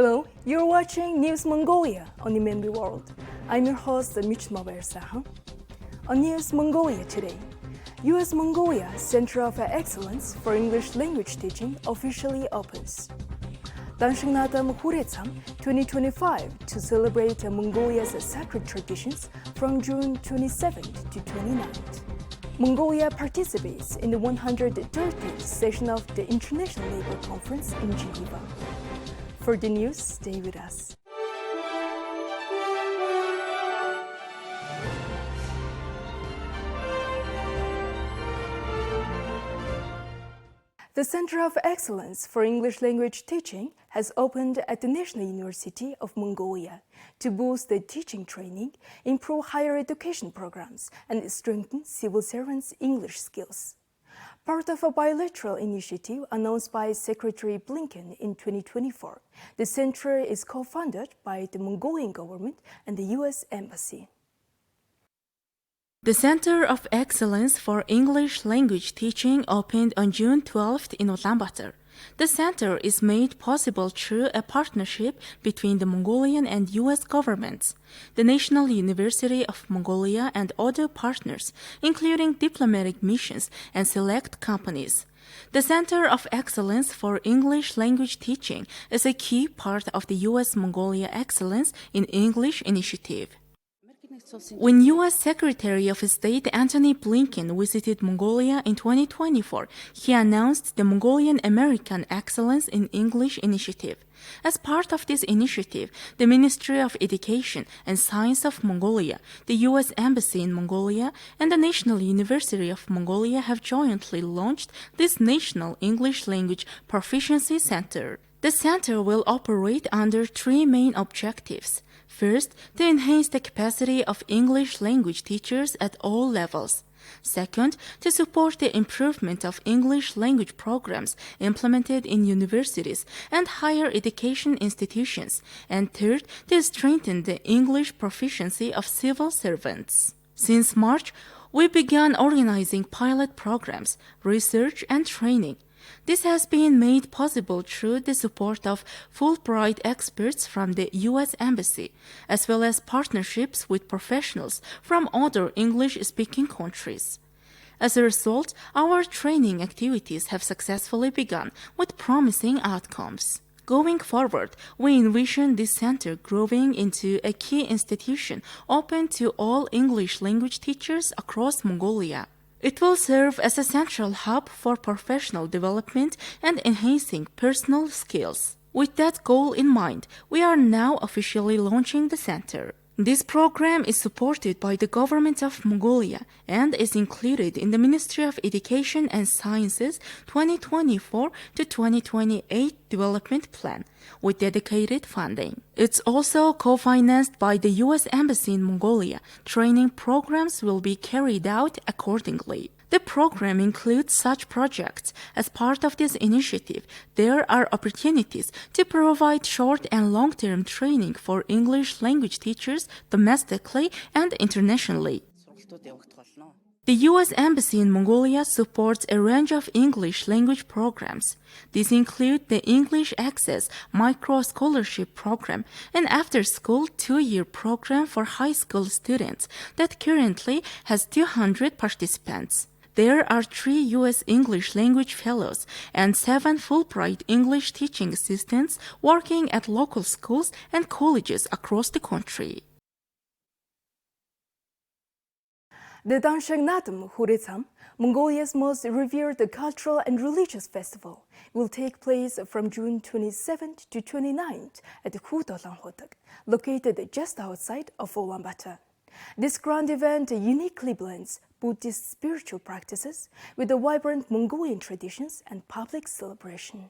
Hello, you're watching News Mongolia on MNB World. I'm your host, Michma Versahan. On News Mongolia today, U.S. Mongolia Center of Excellence for English Language Teaching officially opens. Danadam Huritam 2025 to celebrate Mongolia's sacred traditions from June 27th to 29th. Mongolia participates in the 130th session of the International Labour Conference in Geneva. For the news, stay with us. The Center of Excellence for English Language Teaching has opened at the National University of Mongolia to boost the teaching training, improve higher education programs, and strengthen civil servants' English skills. Part of a bilateral initiative announced by Secretary Blinken in 2024, the center is co-funded by the Mongolian government and the U.S. Embassy. The Center of Excellence for English Language Teaching opened on June 12th in Ulaanbaatar. The center is made possible through a partnership between the Mongolian and U.S. governments, the National University of Mongolia, and other partners, including diplomatic missions and select companies. The Center of Excellence for English Language Teaching is a key part of the U.S. Mongolia Excellence in English initiative. When U.S. Secretary of State Antony Blinken visited Mongolia in 2024, he announced the Mongolian American Excellence in English Initiative. As part of this initiative, the Ministry of Education and Science of Mongolia, the U.S. Embassy in Mongolia, and the National University of Mongolia have jointly launched this National English Language Proficiency Center. The center will operate under three main objectives. First, to enhance the capacity of English language teachers at all levels. Second, to support the improvement of English language programs implemented in universities and higher education institutions. And third, to strengthen the English proficiency of civil servants. Since March, we began organizing pilot programs, research, and training. This has been made possible through the support of Fulbright experts from the U.S. Embassy, as well as partnerships with professionals from other English-speaking countries. As a result, our training activities have successfully begun with promising outcomes. Going forward, we envision this center growing into a key institution open to all English language teachers across Mongolia. It will serve as a central hub for professional development and enhancing personal skills. With that goal in mind, we are now officially launching the center. This program is supported by the government of Mongolia and is included in the Ministry of Education and Sciences 2024 to 2028 development plan with dedicated funding. It's also co-financed by the U.S. Embassy in Mongolia. Training programs will be carried out accordingly. The program includes such projects. As part of this initiative, there are opportunities to provide short and long-term training for English language teachers domestically and internationally. The U.S. Embassy in Mongolia supports a range of English language programs. These include the English Access Micro Scholarship Program, an after-school 2-year program for high school students that currently has 200 participants. There are 3 U.S. English language fellows and 7 Fulbright English teaching assistants working at local schools and colleges across the country. The Danadam Huritam, Mongolia's most revered cultural and religious festival, will take place from June 27th to 29th at Hutalanhotak, located just outside of Ulaanbaatar. This grand event uniquely blends Buddhist spiritual practices with the vibrant Mongolian traditions and public celebration.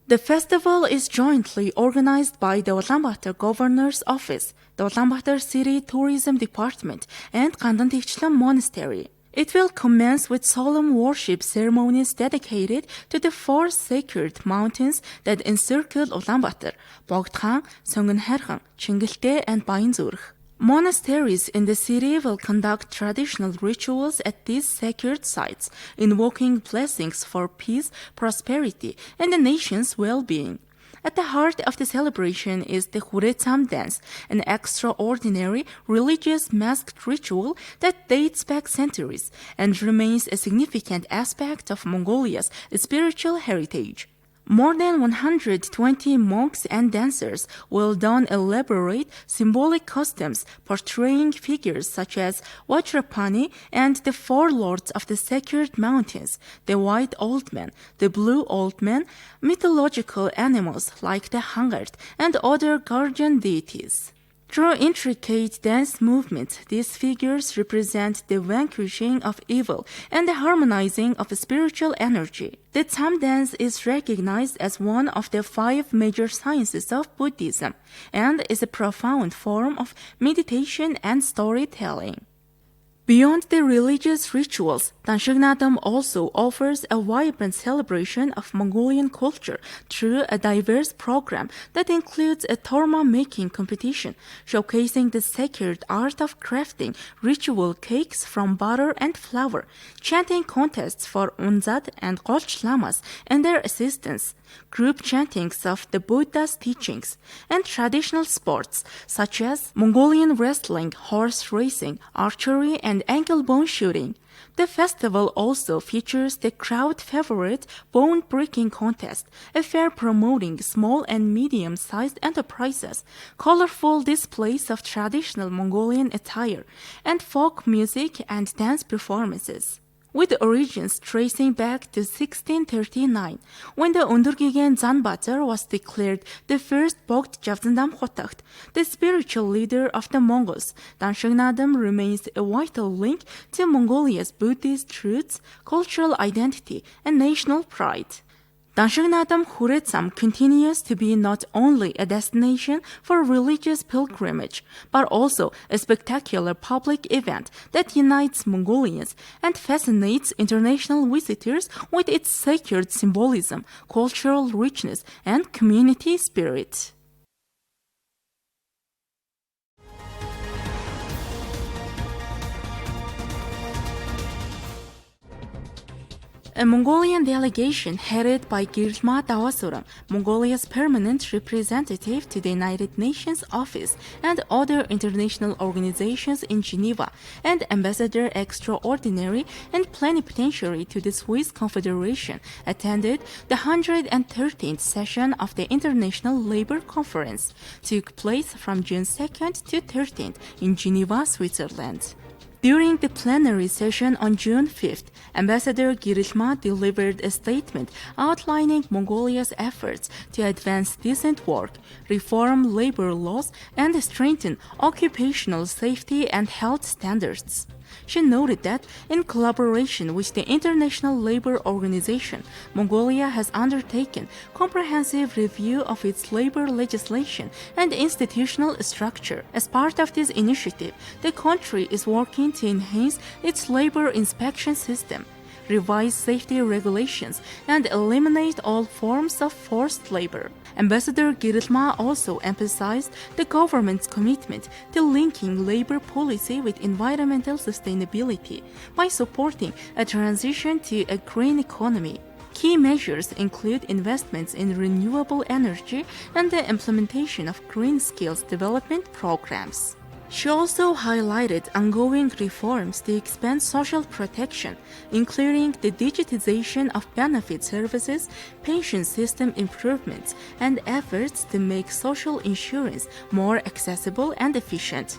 The festival is jointly organized by the Ulaanbaatar Governor's Office, the Ulaanbaatar City Tourism Department, and Gandantikchlam Monastery. It will commence with solemn worship ceremonies dedicated to the 4 sacred mountains that encircle Ulaanbaatar: Bogdхан, Songenherхан, Chingilté, and Bayanzurh. Monasteries in the city will conduct traditional rituals at these sacred sites, invoking blessings for peace, prosperity, and the nation's well-being. At the heart of the celebration is the Huritam dance, an extraordinary religious masked ritual that dates back centuries and remains a significant aspect of Mongolia's spiritual heritage. More than 120 monks and dancers will don elaborate symbolic costumes portraying figures such as Vajrapani and the four lords of the sacred mountains, the white old man, the blue old man, mythological animals like the Hangard, and other guardian deities. Through intricate dance movements, these figures represent the vanquishing of evil and the harmonizing of spiritual energy. The Tam dance is recognized as one of the 5 major sciences of Buddhism and is a profound form of meditation and storytelling. Beyond the religious rituals, Danadam also offers a vibrant celebration of Mongolian culture through a diverse program that includes a torma-making competition, showcasing the sacred art of crafting ritual cakes from butter and flour, chanting contests for Unzad and Koch lamas and their assistants, group chantings of the Buddha's teachings, and traditional sports such as Mongolian wrestling, horse racing, archery, and ankle bone shooting. The festival also features the crowd favorite bone breaking contest, a fair promoting small and medium-sized enterprises, colorful displays of traditional Mongolian attire, and folk music and dance performances. With origins tracing back to 1639, when the Undurgigen Zanbatar was declared the first Bogt Javzandam Khotakht, the spiritual leader of the Mongols, Danadam remains a vital link to Mongolia's Buddhist roots, cultural identity, and national pride. Danadam Huritam continues to be not only a destination for religious pilgrimage, but also a spectacular public event that unites Mongolians and fascinates international visitors with its sacred symbolism, cultural richness, and community spirit. A Mongolian delegation headed by Girma Dawasuram, Mongolia's permanent representative to the United Nations Office and other international organizations in Geneva, and Ambassador Extraordinary and Plenipotentiary to the Swiss Confederation, attended the 113th session of the International Labour Conference, took place from June 2nd to 13th in Geneva, Switzerland. During the plenary session on June 5th, Ambassador Girishma delivered a statement outlining Mongolia's efforts to advance decent work, reform labor laws, and strengthen occupational safety and health standards. She noted that, in collaboration with the International Labour Organization, Mongolia has undertaken comprehensive review of its labor legislation and institutional structure. As part of this initiative, the country is working to enhance its labor inspection system, revise safety regulations, and eliminate all forms of forced labor. Ambassador Girishma also emphasized the government's commitment to linking labor policy with environmental sustainability by supporting a transition to a green economy. Key measures include investments in renewable energy and the implementation of green skills development programs. She also highlighted ongoing reforms to expand social protection, including the digitization of benefit services, pension system improvements, and efforts to make social insurance more accessible and efficient.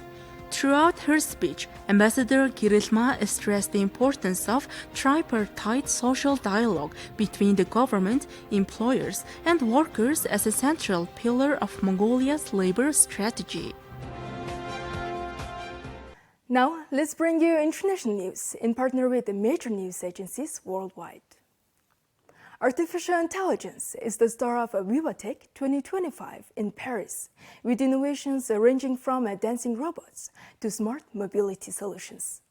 Throughout her speech, Ambassador Girishma stressed the importance of tripartite social dialogue between the government, employers, and workers as a central pillar of Mongolia's labor strategy. Now, let's bring you international news in partner with the major news agencies worldwide. Artificial intelligence is the star of Vivatech 2025 in Paris, with innovations ranging from dancing robots to smart mobility solutions.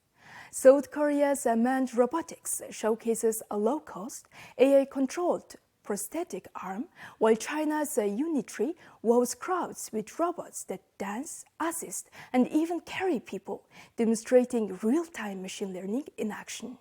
South Korea's manned robotics showcases a low-cost, AI-controlled prosthetic arm, while China's Unitree wows crowds with robots that dance, assist, and even carry people, demonstrating real-time machine learning in action.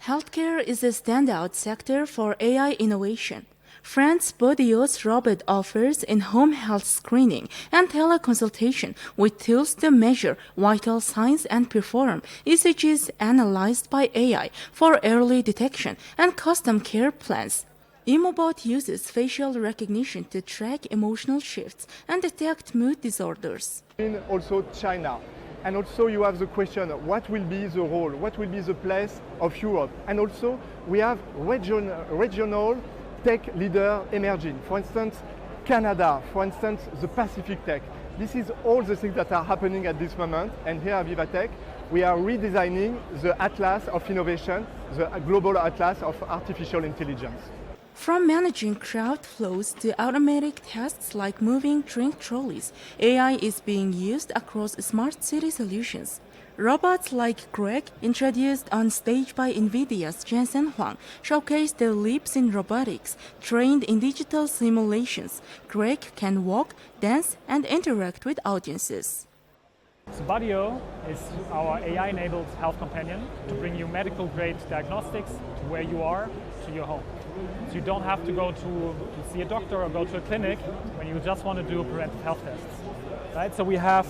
Healthcare is a standout sector for AI innovation. France Bodio's robot offers in-home health screening and teleconsultation with tools to measure vital signs and perform ECGs analyzed by AI for early detection and custom care plans. Emobot uses facial recognition to track emotional shifts and detect mood disorders. In also China. And also you have the question, what will be the role, what will be the place of Europe? And also we have regional tech leader emerging. For instance, Canada, for instance, the Pacific Tech. This is all the things that are happening at this moment. And here at Vivatech, we are redesigning the Atlas of Innovation, the global Atlas of Artificial Intelligence. From managing crowd flows to automatic tasks like moving drink trolleys, AI is being used across smart city solutions. Robots like Greg, introduced on stage by NVIDIA's Jensen Huang, showcase the leaps in robotics trained in digital simulations. Greg can walk, dance, and interact with audiences. Bodio is our AI-enabled health companion to bring you medical-grade diagnostics to where you are, to your home. So you don't have to go to see a doctor or go to a clinic when you just want to do preventive health tests. Right? So we have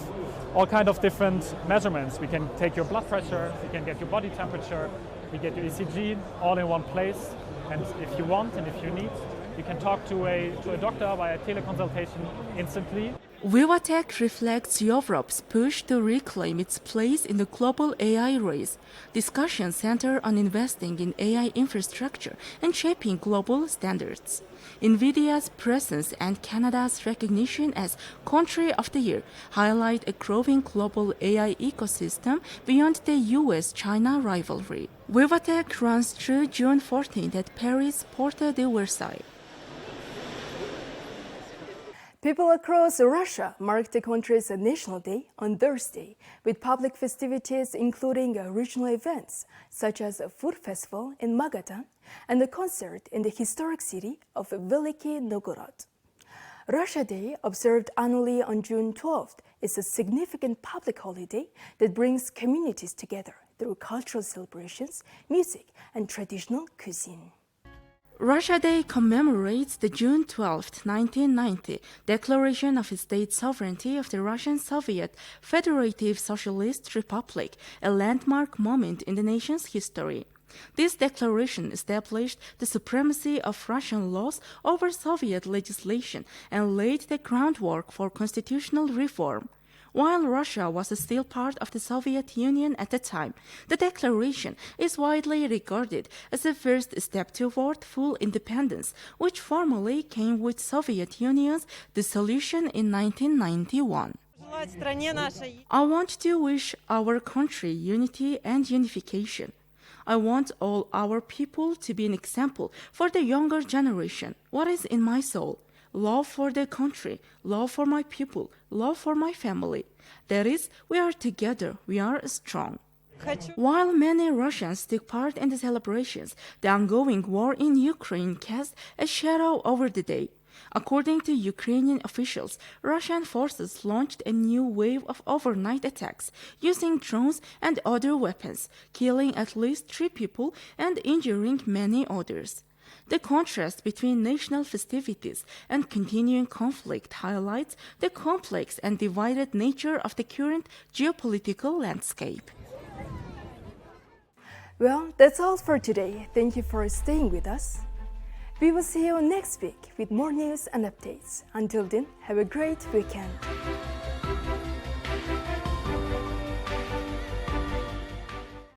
all kinds of different measurements. We can take your blood pressure, we can get your body temperature, we get your ECG all in one place. And if you want and if you need, you can talk to a doctor via teleconsultation instantly. Vivatech reflects Europe's push to reclaim its place in the global AI race. Discussions center on investing in AI infrastructure and shaping global standards. NVIDIA's presence and Canada's recognition as Country of the Year highlight a growing global AI ecosystem beyond the US-China rivalry. Vivatech runs through June 14th at Paris Porte de Versailles. People across Russia marked the country's National Day on Thursday with public festivities including regional events such as a food festival in Magadan and a concert in the historic city of Veliki Novgorod. Russia Day, observed annually on June 12th, is a significant public holiday that brings communities together through cultural celebrations, music, and traditional cuisine. Russia Day commemorates the June 12, 1990 declaration of state sovereignty of the Russian Soviet Federative Socialist Republic, a landmark moment in the nation's history. This declaration established the supremacy of Russian laws over Soviet legislation and laid the groundwork for constitutional reform. While Russia was still part of the Soviet Union at the time, the declaration is widely regarded as the first step toward full independence, which formally came with Soviet Union's dissolution in 1991. I want to wish our country unity and unification. I want all our people to be an example for the younger generation. What is in my soul? Love for the country, love for my people, love for my family. That is, we are together, we are strong. While many Russians took part in the celebrations, the ongoing war in Ukraine cast a shadow over the day. According to Ukrainian officials, Russian forces launched a new wave of overnight attacks using drones and other weapons, killing at least 3 people and injuring many others. The contrast between national festivities and continuing conflict highlights the complex and divided nature of the current geopolitical landscape. Well, that's all for today. Thank you for staying with us. We will see you next week with more news and updates. Until then, have a great weekend.